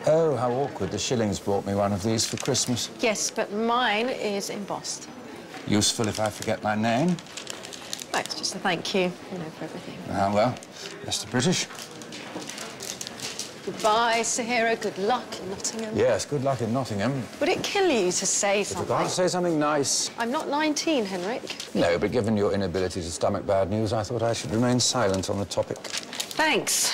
Oh, how awkward. The Shillings bought me one of these for Christmas. Yes, but mine is embossed. Useful if I forget my name. Oh, it's just a thank you, for everything. Ah, well, that's the British. Goodbye, Sahira. Good luck in Nottingham. Yes, good luck in Nottingham. Would it kill you to say something? If I can't say something nice... I'm not 19, Henrik. No, but given your inability to stomach bad news, I thought I should remain silent on the topic. Thanks.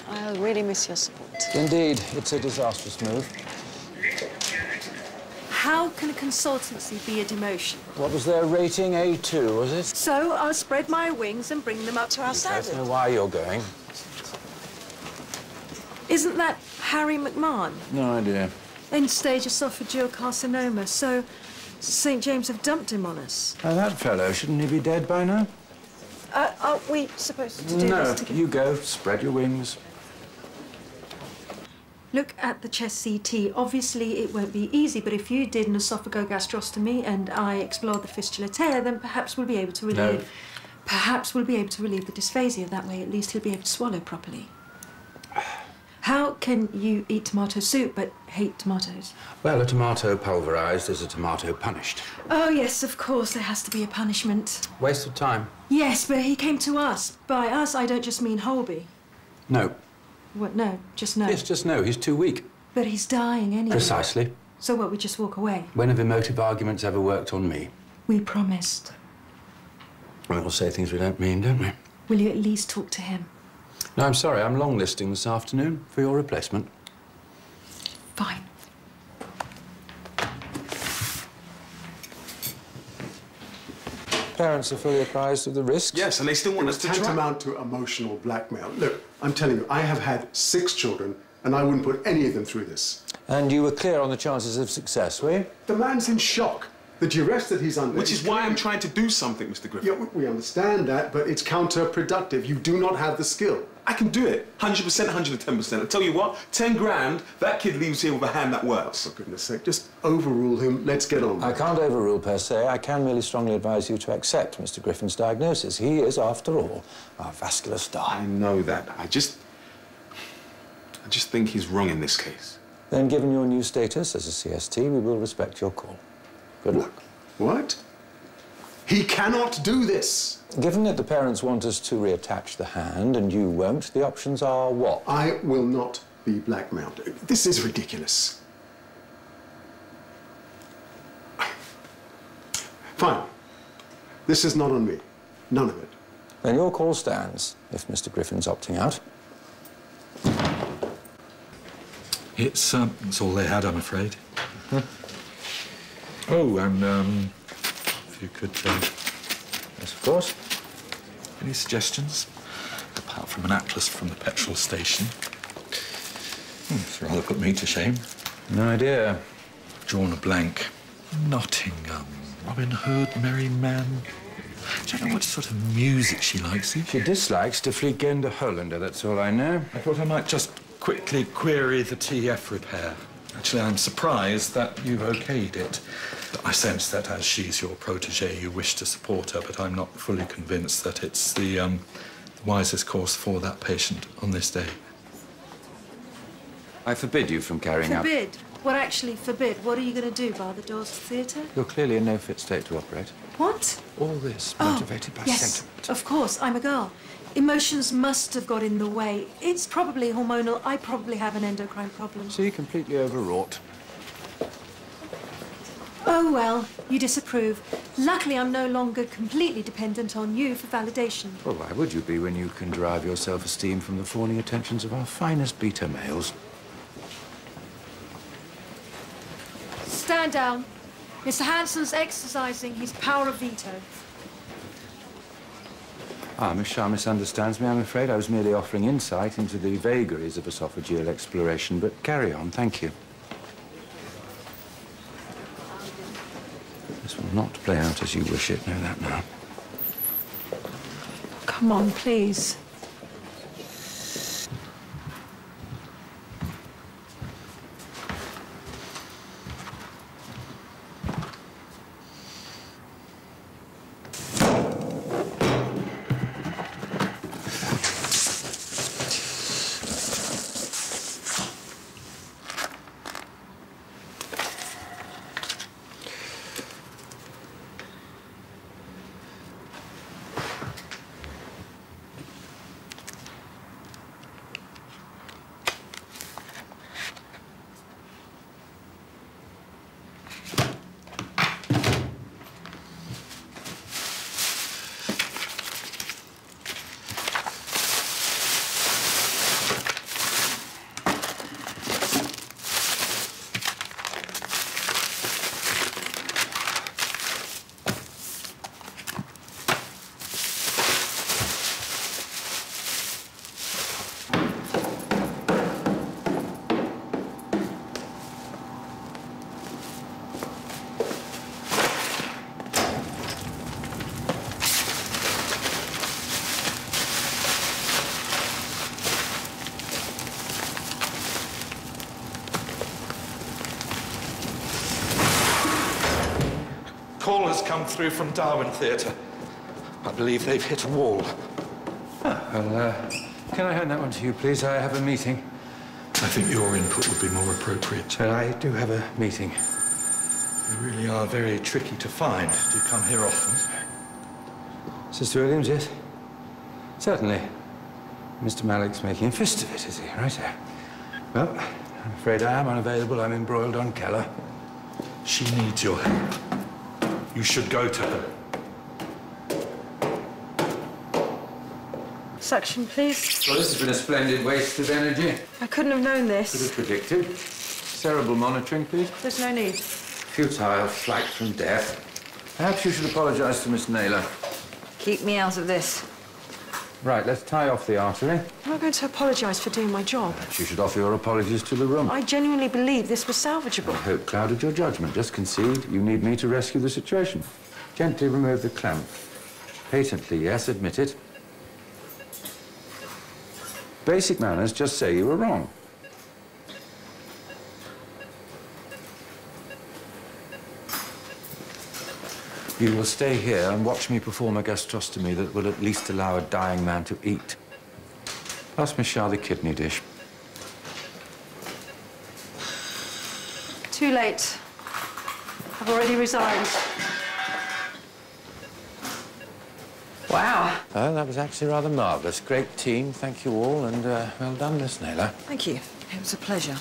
I'll really miss your support. Indeed, it's a disastrous move. How can a consultancy be a demotion? What was their rating? A2, was it? So I'll spread my wings and bring them up to our standard. I don't know why you're going. Isn't that Harry McMahon? No idea. End-stage esophageal carcinoma, so St. James have dumped him on us. Oh, that fellow, shouldn't he be dead by now? Aren't we supposed to do this together? No, you go. Spread your wings. Look at the chest CT. Obviously, it won't be easy, but if you did an esophagogastrostomy and I explored the fistula tear, then perhaps we'll be able to relieve... No. Perhaps we'll be able to relieve the dysphagia. That way, at least he'll be able to swallow properly. How can you eat tomato soup but hate tomatoes? Well, a tomato pulverised is a tomato punished. Oh, yes, of course, there has to be a punishment. Waste of time. Yes, but he came to us. By us, I don't just mean Holby. No. What, no? Just no? Yes, just no. He's too weak. But he's dying anyway. Precisely. So what, we just walk away? When have emotive arguments ever worked on me? We promised. We all say things we don't mean, don't we? Will you at least talk to him? No, I'm sorry. I'm long listing this afternoon for your replacement. Fine. Parents are fully apprised of the risks. Yes, and they still want us to try. Tantamount to emotional blackmail. Look, I'm telling you, I have had 6 children, and I wouldn't put any of them through this. And you were clear on the chances of success, were you? The man's in shock. The duress that he's under... Which is why I'm trying to do something, Mr. Griffin. Yeah, we understand that, but it's counterproductive. You do not have the skill. I can do it. 100%, 110%. I tell you what, 10 grand, that kid leaves here with a hand that works. For goodness sake, just overrule him. Let's get on. I can't overrule per se. I can merely strongly advise you to accept Mr. Griffin's diagnosis. He is, after all, our vascular star. I know that. I just think he's wrong in this case. Then, given your new status as a CST, we will respect your call. Good luck. What? He cannot do this. Given that the parents want us to reattach the hand and you won't, the options are what? I will not be blackmailed. This is ridiculous. Fine. This is not on me. None of it. Then your call stands, if Mr. Griffin's opting out. It's all they had, I'm afraid. Oh, and if you could... Yes, of course. Any suggestions? Apart from an atlas from the petrol station. It's rather put me to shame. No idea. Drawn a blank. Nottingham, Robin Hood, Merry Men. Do you know what sort of music she likes? She dislikes to Fliegende Hollander, that's all I know. I thought I might just quickly query the TF repair. Actually, I'm surprised that you've okayed it. I sense that as she's your protégé, you wish to support her, but I'm not fully convinced that it's the wisest course for that patient on this day. I forbid you from carrying out... Forbid? What actually forbid? What are you going to do, bar the doors to the theatre? You're clearly in no fit state to operate. What? All this motivated by yes, sentiment. Of course, I'm a girl. Emotions must have got in the way. It's probably hormonal. I probably have an endocrine problem. See, completely overwrought. Oh, well, you disapprove. Luckily, I'm no longer completely dependent on you for validation. Well, why would you be when you can derive your self-esteem from the fawning attentions of our finest beta males? Stand down. Mr. Hanssen's exercising his power of veto. Miss Shah misunderstands me, I'm afraid. I was merely offering insight into the vagaries of esophageal exploration, but carry on, thank you. This will not play out as you wish it, know that now. Come on, please. call has come through from Darwin Theatre. I believe they've hit a wall. Well, can I hand that one to you, please? I have a meeting. I think your input would be more appropriate. Well, I do have a meeting. You really are very tricky to find. Do you come here often? Sister Williams, yes? Certainly. Mr. Mallock's making a fist of it, is he? Right there. Well, I'm afraid I am unavailable. I'm embroiled on Keller. She needs your help. You should go to her. Suction, please. Well, this has been a splendid waste of energy. I couldn't have known Could this. have predicted. Cerebral monitoring, please. There's no need. Futile flight from death. Perhaps you should apologize to Miss Naylor. Keep me out of this. Right, let's tie off the artery. I'm not going to apologise for doing my job. Perhaps you should offer your apologies to the room. I genuinely believe this was salvageable. I hope clouded your judgment. Just concede you need me to rescue the situation. Gently remove the clamp. Patently, yes, admit it. Basic manners just say you were wrong. You will stay here and watch me perform a gastrostomy that will at least allow a dying man to eat. Pass Miss Shah the kidney dish. Too late. I've already resigned. Wow. Oh, that was actually rather marvellous. Great team, thank you all, and well done, Miss Naylor. Thank you. It was a pleasure.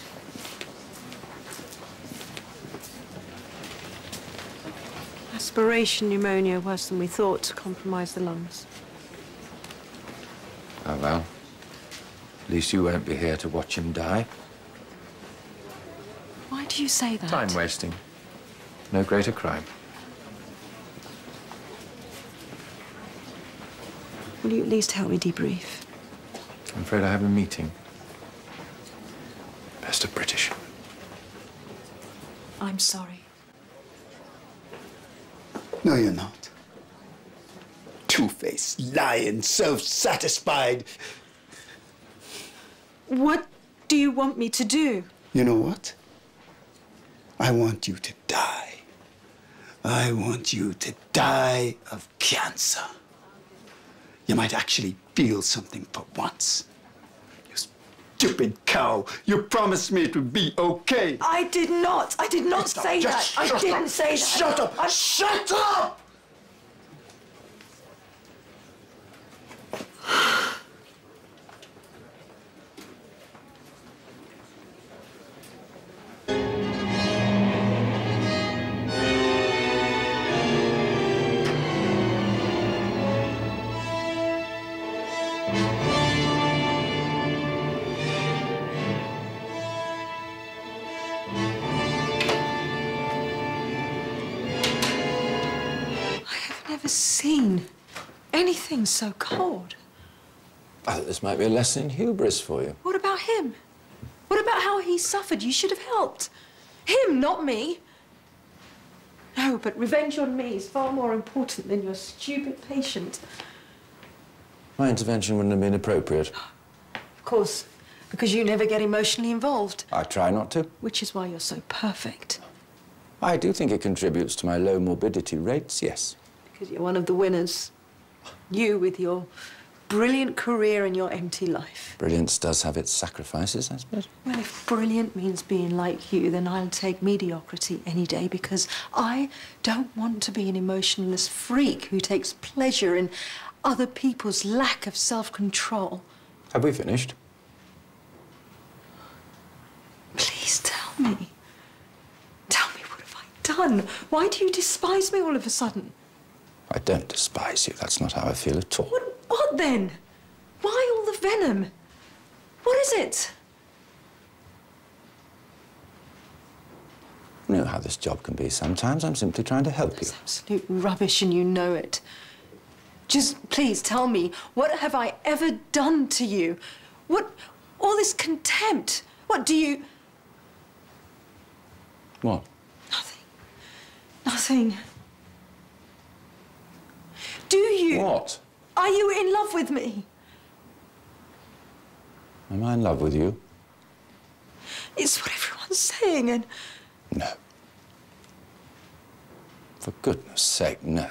Aspiration pneumonia, worse than we thought, compromised the lungs. Oh, well. At least you won't be here to watch him die. Why do you say that? Time wasting. No greater crime. Will you at least help me debrief? I'm afraid I have a meeting. Best of British. I'm sorry. No, you're not. Two-faced, lying, self-satisfied. What do you want me to do? You know what? I want you to die. I want you to die of cancer. You might actually feel something for once. You stupid cow. You promised me it would be okay. I did not. I did not say that. I didn't say that. Shut up! Shut up! Never seen anything so cold. I thought this might be a lesson in hubris for you. What about him? What about how he suffered? You should have helped. Him, not me. No, but revenge on me is far more important than your stupid patient. My intervention wouldn't have been appropriate. Of course, because you never get emotionally involved. I try not to. Which is why you're so perfect. I do think it contributes to my low morbidity rates, yes. Because you're one of the winners. You with your brilliant career and your empty life. Brilliance does have its sacrifices, I suppose. Well, if brilliant means being like you, then I'll take mediocrity any day, because I don't want to be an emotionless freak who takes pleasure in other people's lack of self-control. Have we finished? Please tell me. Tell me, what have I done? Why do you despise me all of a sudden? I don't despise you. That's not how I feel at all. What then? Why all the venom? What is it? You know how this job can be sometimes. I'm simply trying to help you. It's absolute rubbish, and you know it. Just please tell me, what have I ever done to you? What, all this contempt? What do you... What? Nothing. Nothing. Do you? What? Are you in love with me? Am I in love with you? It's what everyone's saying, and... No. For goodness sake, no.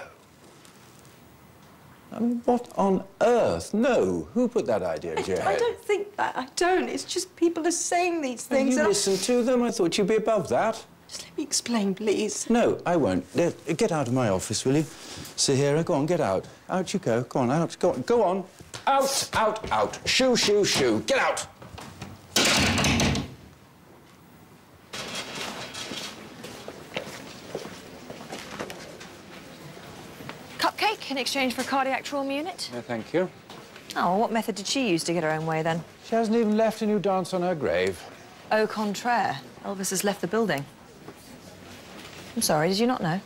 I mean, what on earth? No. Who put that idea into your head? I don't think that. I don't. It's just people are saying these things. You listen to them? I thought you'd be above that. Just let me explain, please. No, I won't. Get out of my office, will you? Sahira, go on, get out. Out you go. Go on, out. Go on. Go on. Out, out, out. Shoo, shoo, shoo. Get out. Cupcake in exchange for a cardiac trauma unit? No, thank you. Oh, well, what method did she use to get her own way, then? She hasn't even left a new dance on her grave. Au contraire. Elvis has left the building. I'm sorry, did you not know?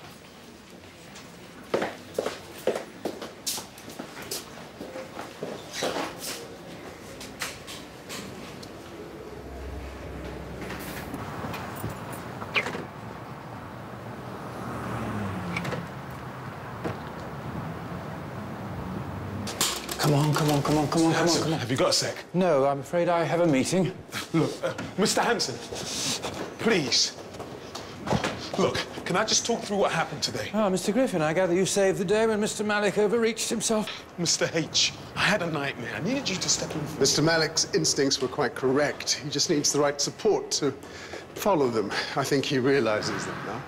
Come on, come on, come on, come on, come on, come on. Have you got a sec? No, I'm afraid I have a meeting. Look, Mr. Hanssen, please. Look, can I just talk through what happened today? Ah, Mr. Griffin, I gather you saved the day when Mr. Malik overreached himself. Mr. H, I had a nightmare. I needed you to step in. Mr. Malik's instincts were quite correct. He just needs the right support to follow them. I think he realizes that now.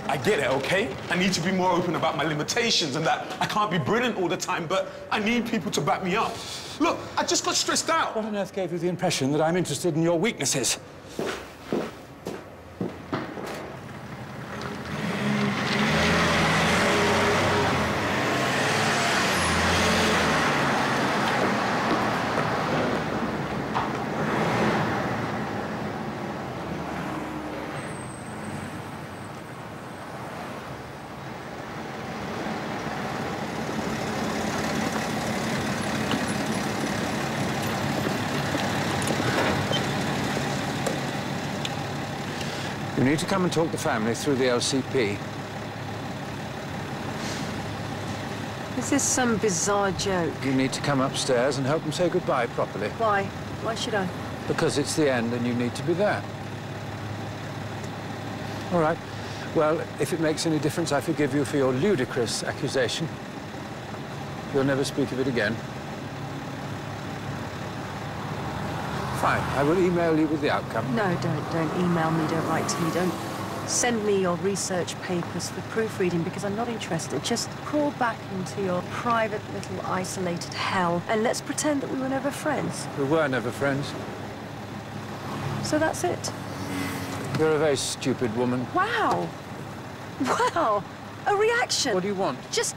I get it, okay? I need to be more open about my limitations and that I can't be brilliant all the time, but I need people to back me up. Look, I just got stressed out. What on earth gave you the impression that I'm interested in your weaknesses? You need to come and talk the family through the LCP. Is this some bizarre joke? You need to come upstairs and help them say goodbye properly. Why? Why should I? Because it's the end and you need to be there. All right. Well, if it makes any difference, I forgive you for your ludicrous accusation. You'll never speak of it again. Fine. I will email you with the outcome. No, don't email me, don't write to me, don't send me your research papers for proofreading because I'm not interested. Just crawl back into your private little isolated hell and let's pretend that we were never friends. We were never friends. So that's it. You're a very stupid woman. Wow. Wow. A reaction. What do you want? Just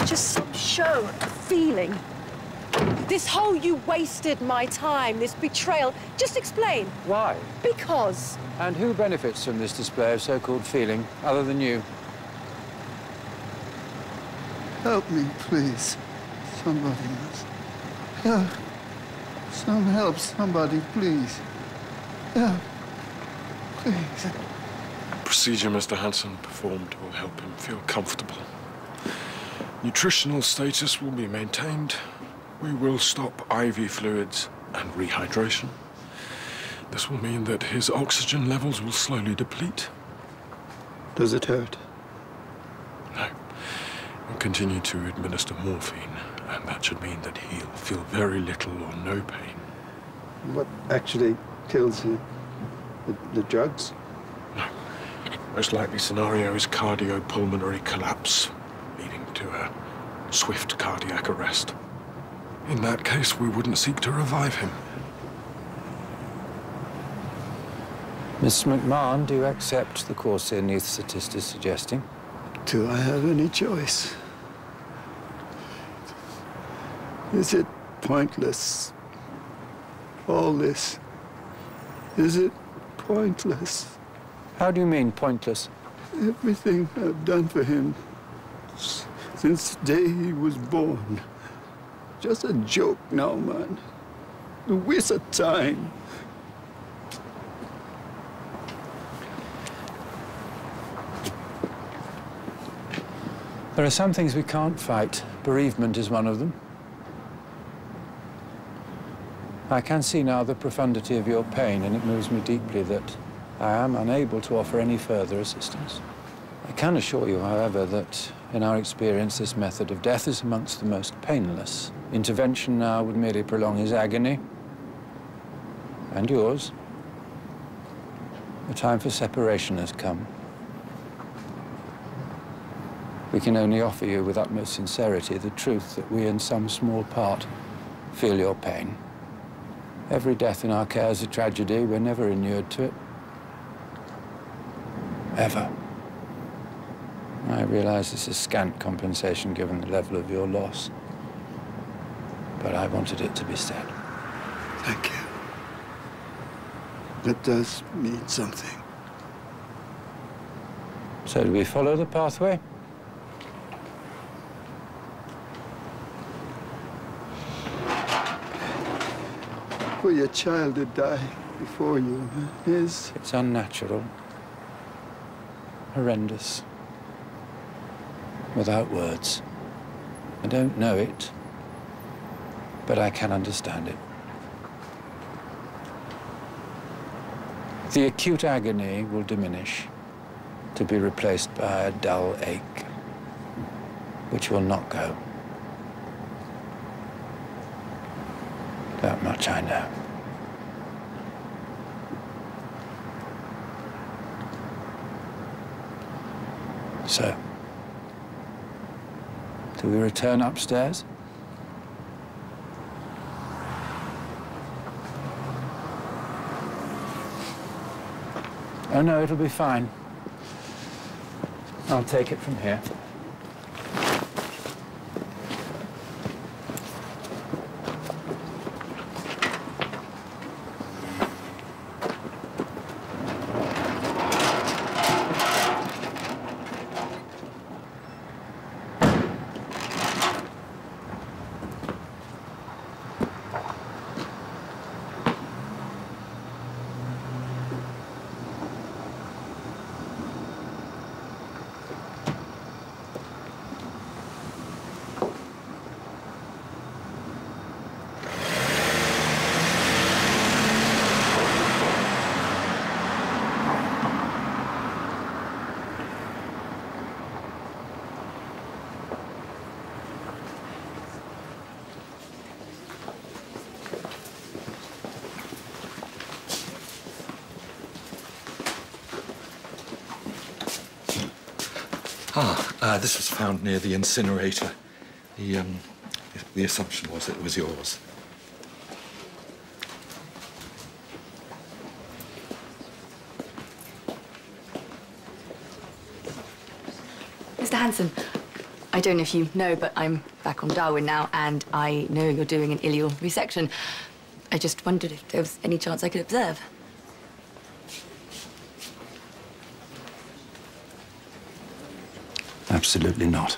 some show of feeling. This whole you wasted my time, this betrayal. Just explain. Why? Because. And who benefits from this display of so-called feeling, other than you? Help me, please. Somebody else. Help. Some help, somebody, please. Help. Please. Procedure Mr. Hanssen performed will help him feel comfortable. Nutritional status will be maintained. We will stop IV fluids and rehydration. This will mean that his oxygen levels will slowly deplete. Does it hurt? No. We'll continue to administer morphine, and that should mean that he'll feel very little or no pain. What actually kills him? The drugs? No. Most likely scenario is cardiopulmonary collapse, leading to a swift cardiac arrest. In that case, we wouldn't seek to revive him. Miss McMahon, do you accept the course the anaesthetist is suggesting? Do I have any choice? Is it pointless? All this? Is it pointless? How do you mean, pointless? Everything I've done for him since the day he was born. Just a joke now, man. A waste of time. There are some things we can't fight. Bereavement is one of them. I can see now the profundity of your pain, and it moves me deeply that I am unable to offer any further assistance. I can assure you, however, that in our experience, this method of death is amongst the most painless. Intervention now would merely prolong his agony, and yours. The time for separation has come. We can only offer you with utmost sincerity the truth that we, in some small part, feel your pain. Every death in our care is a tragedy. We're never inured to it. Ever. I realize this is scant compensation given the level of your loss. But I wanted it to be said. Thank you. That does mean something. So do we follow the pathway? For your child to die before you is... It's unnatural. Horrendous. Without words. I don't know it, but I can understand it. The acute agony will diminish, to be replaced by a dull ache, which will not go. That much I know. So, do we return upstairs? Oh, no, it'll be fine. I'll take it from here. This was found near the incinerator. The assumption was it was yours. Mr. Hanssen, I don't know if you know, but I'm back on Darwin now, and I know you're doing an ileal resection. I just wondered if there was any chance I could observe. Absolutely not.